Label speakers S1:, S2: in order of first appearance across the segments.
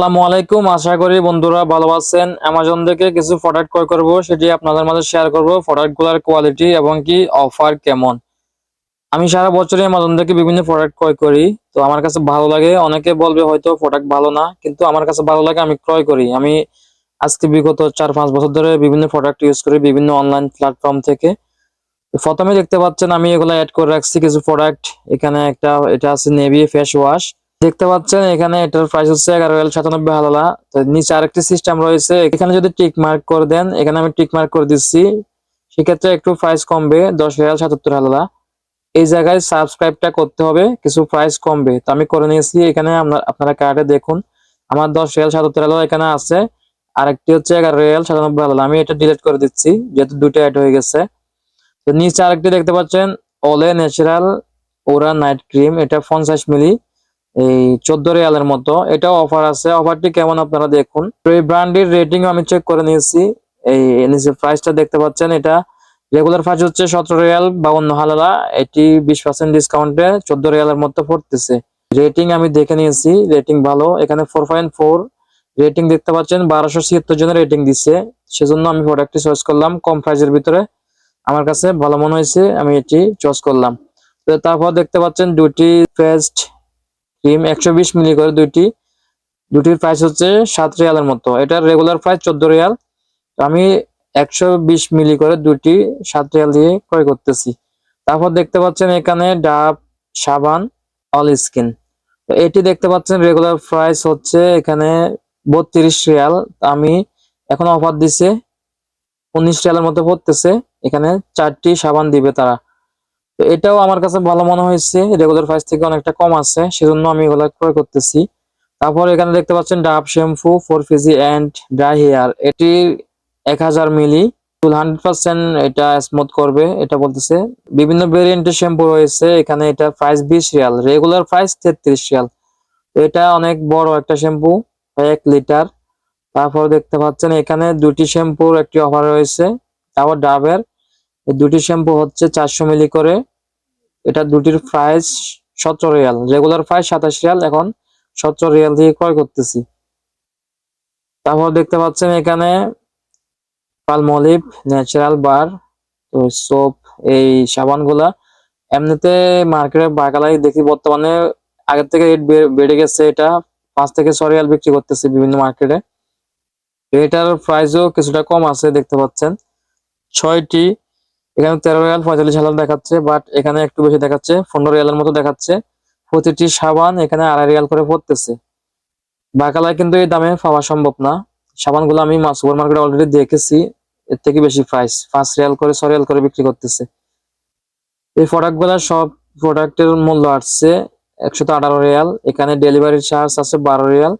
S1: আসসালামু আলাইকুম। আশা করি বন্ধুরা ভালো আছেন। অ্যামাজন থেকে কিছু প্রোডাক্ট ক্রয় করব, সেটি আপনাদের মাঝে শেয়ার করব। প্রোডাক্টগুলোর কোয়ালিটি এবং কি অফার কেমন। আমি সারা বছরই অ্যামাজন থেকে বিভিন্ন প্রোডাক্ট ক্রয় করি, তো আমার কাছে ভালো লাগে। অনেকে বলবে হয়তো প্রোডাক্ট ভালো না, কিন্তু আমার কাছে ভালো লাগে, আমি ক্রয় করি। আমি আজকে বিগত 4-5 বছর ধরে বিভিন্ন প্রোডাক্ট ইউজ করি বিভিন্ন অনলাইন প্ল্যাটফর্ম থেকে। তো প্রথমে দেখতে পাচ্ছেন আমি এগুলো অ্যাড করে রাখছি কিছু প্রোডাক্ট। এখানে এটা আছে নেভি ফেস ওয়াশ। দেখতে পাচ্ছেন এখানে এটার প্রাইস হচ্ছে 11,97 হালালা। তো নিচে আরেকটি সিস্টেম রয়েছে, এখানে যদি টিক মার্ক করে দেন, এখানে আমি টিক মার্ক করে দিচ্ছি, সেক্ষেত্রে একটু প্রাইস কমবে 10,077 হালালা। এই জায়গায় সাবস্ক্রাইবটা করতে হবে, কিছু প্রাইস কমবে। তো আমি করে নিয়েছি। এখানে আপনারা কার্ডে দেখুন আমার 10,077 হালালা এখানে আছে। আরেকটি হচ্ছে 11,97 হালালা। আমি এটা ডিলিট করে দিচ্ছি যেহেতু দুটো অ্যাড হয়ে গেছে। তো নিচে আরেকটি দেখতে পাচ্ছেন ওলে ন্যাচারাল ওরা নাইট ক্রিম, এটা 50 মিলি, এই 14 রিয়ালের মতো। এটাও অফার আছে। অফারটি কেমন আপনারা দেখুন। তো এই ব্র্যান্ডের রেটিং আমি চেক করে নিয়েছি। এই নিচে প্রাইসটা দেখতে পাচ্ছেন, এটা রেগুলার প্রাইস হচ্ছে 17,052 হালালা। এটি 20% ডিসকাউন্টে 14 রিয়ালের মতো পড়তেছে। রেটিং আমি দেখে নিয়েছি, রেটিং ভালো। এখানে 4.4 রেটিং দেখতে পাচ্ছেন। 1276 জনের রেটিং দিচ্ছে, সেজন্য আমি প্রোডাক্টটি চয়েস করলাম। কম প্রাইসের ভিতরে আমার কাছে ভালো মনে হয়েছে, আমি এটি চয়েস করলাম। তো তারপর দেখতে পাচ্ছেন দুটি পেস্ট ক্রিম 120 মিলি করে দুটির প্রাইস হচ্ছে 7 রিয়ালের মতো। এটার রেগুলার প্রাইস 14 রিয়াল। তো আমি 120 মিলি করে দুটি 7 রিয়াল দিয়ে ক্রয় করতেছি। তারপর দেখতে পাচ্ছেন এখানে ডাব সাবান অল স্কিন। তো এটি দেখতে পাচ্ছেন রেগুলার প্রাইস হচ্ছে এখানে 32 রিয়াল। আমি এখন অফার দিছে 19 রিয়ালের মতো পড়তেছে। এখানে 4টি সাবান দিবে তারা। তো এটাও আমার কাছে ভালো মনে হয়েছে, রেগুলার প্রাইস থেকে অনেকটা কম আছে, সেজন্য আমি এগুলো ক্রয় করতেছি। তারপর এখানে দেখতে পাচ্ছেন Dove shampoo for frizzy and dry hair. এটি 1000 মিলি, চুল 100% এটা স্মুথ করবে এটা বলতেছে। বিভিন্ন ভেরিয়েন্টের শ্যাম্পু রয়েছে এখানে। এটা price 20 Real, regular price 33 Real. তো এটা অনেক বড় একটা শ্যাম্পু, 1 লিটার। তারপর দেখতে পাচ্ছেন এখানে দুটি শ্যাম্পুর একটি অফার রয়েছে। তারপর ডাবের এই দুটি শ্যাম্পু হচ্ছে 400 মিলি করে। এটা দুটির price 17 Real, regular price 27 Real, এখন 17 রিয়াল দিয়ে ক্রয় করতেছি। তারপর দেখতে পাচ্ছেন এখানে পালমোলিভ ন্যাচারাল বার তো সোপ, এই সাবানগুলা এমনিতে মার্কেটে বাগালাই দেখি বর্তমানে আগের থেকে রেট বেড়ে গেছে। এটা 5 থেকে 6 রিয়াল বিক্রি করতেছে বিভিন্ন মার্কেটে। এটার প্রাইসও কিছুটা কম আছে দেখতে পাচ্ছেন। 6টি এখানে 13 রিয়াল 45 হালাল দেখাচ্ছে, বাট এখানে একটু বেশি দেখাচ্ছে, 15 রিয়ালের মতো দেখাচ্ছে। প্রতিটি সাবান এখানে 2.5 রিয়াল করে পড়তেছে। বাকালায় কিন্তু এই দামে পাওয়া সম্ভব না। সাবানগুলো আমি সুপার মার্কেটে অলরেডি দেখেছি, এর থেকে বেশি প্রাইস 5 রিয়াল করে 6 রিয়াল করে বিক্রি করতেছে। এই প্রোডাক্টগুলো সব প্রোডাক্টের মূল্য আসছে 118 রিয়াল। এখানে ডেলিভারি চার্জ আছে 12 রিয়াল।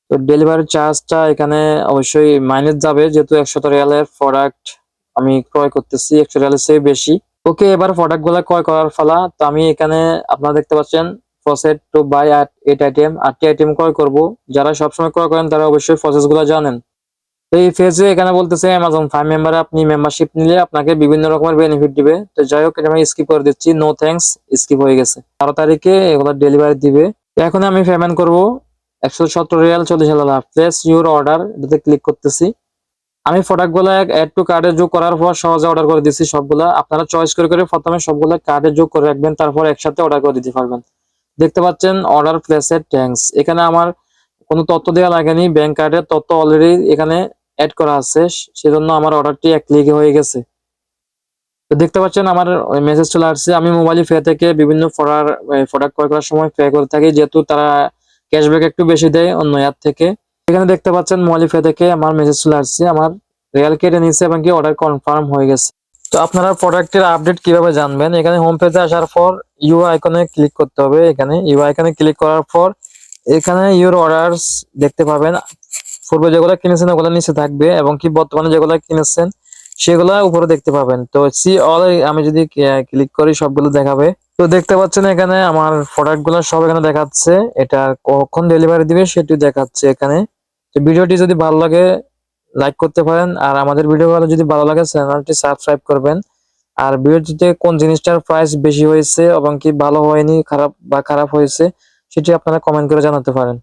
S1: তো ডেলিভারি চার্জটা এখানে অবশ্যই মাইনাস যাবে, যেহেতু 100 রিয়ালের প্রোডাক্ট আমি ক্রয় করতেছি, 100 রিয়ালের চেয়ে বেশি। ওকে, এবার প্রোডাক্ট গুলা ক্রয় করার ফালা। তো আমি এখানে আপনারা দেখতে পাচ্ছেন প্রসেস টু বাই 8 আইটেম, 8টি আইটেম ক্রয় করব। যারা সবসময় ক্রয় করেন তারা অবশ্যই প্রসেস গুলা জানেন। তো এই ফেজে এখানে বলতেছে অ্যামাজন প্রাইম মেম্বারে আপনি মেম্বারশিপ নিলে আপনাকে বিভিন্ন রকমের বেনিফিট দিবে। তো যাই হোক, এটা আমি স্কিপ করে দিচ্ছি, নো থ্যাঙ্কস, স্কিপ হয়ে গেছে। 12 তারিখে এগুলো ডেলিভারি দিবে। তো এখন আমি পেমেন্ট করব 117 Real 40 halala. Place your order, এটাতে ক্লিক করতেছি। আমি প্রোডাক্ট গুলা অ্যাড টু কার্টে যোগ করার পর সহজে অর্ডার করে দিচ্ছি সবগুলা। আপনারা চয়েস করে করে প্রথমে সবগুলা কার্টে যোগ করে রাখবেন, তারপর একসাথে অর্ডার করে দিতে পারবেন। দেখতে পাচ্ছেন অর্ডার প্লেসেড থ্যাঙ্কস। এখানে আমার কোনো তথ্য দেওয়া লাগেনি, ব্যাংক কার্ডের তথ্য অলরেডি এখানে অ্যাড করা আছে, সেজন্য আমার অর্ডারটি এক ক্লিকে হয়ে গেছে। তো দেখতে পাচ্ছেন আমার মেসেজ চলে আসছে। আমি মোবাইল পে থেকে বিভিন্ন প্রোডাক্ট ক্রয় করার সময় পে করে থাকি, যেহেতু তারা ক্যাশব্যাক একটু বেশি দেয় অন্য অ্যাপ থেকে। এখানে দেখতে পাচ্ছেন মোবাইল পে থেকে আমার মেসেজ চলে আসছে, আমার রিয়াল কেটে নিচ্ছে এবং কি অর্ডার কনফার্ম হয়ে গেছে। তো আপনারা প্রোডাক্টের আপডেট কিভাবে জানবেন, এখানে হোম পেজে আসার পর ইউ আইকনে ক্লিক করতে হবে। এখানে ইউ আইকনে ক্লিক করার পর এখানে ইউর অর্ডারস দেখতে পাবেন। পূর্বে যেগুলো কিনেছেন ওগুলো নিচে থাকবে, এবং কি বর্তমানে যেগুলো কিনেছেন সেগুলো উপরে দেখতে পাবেন। তো সি অল আমি যদি ক্লিক করি সবগুলো দেখাবে। তো দেখতে পাচ্ছেন এখানে আমার প্রোডাক্ট গুলো সব এখানে দেখাচ্ছে, এটা কখন ডেলিভারি দিবে সেটি দেখাচ্ছে এখানে। তো ভিডিওটি যদি ভালো লাগে লাইক করতে পারেন, আর আমাদের ভিডিওগুলো যদি ভালো লাগে চ্যানেলটি সাবস্ক্রাইব করবেন। আর ভিডিওটিতে কোন জিনিসটার প্রাইস বেশি হয়েছে এবং কি ভালো হয়নি, খারাপ হয়েছে, সেটি আপনারা কমেন্ট করে জানাতে পারেন।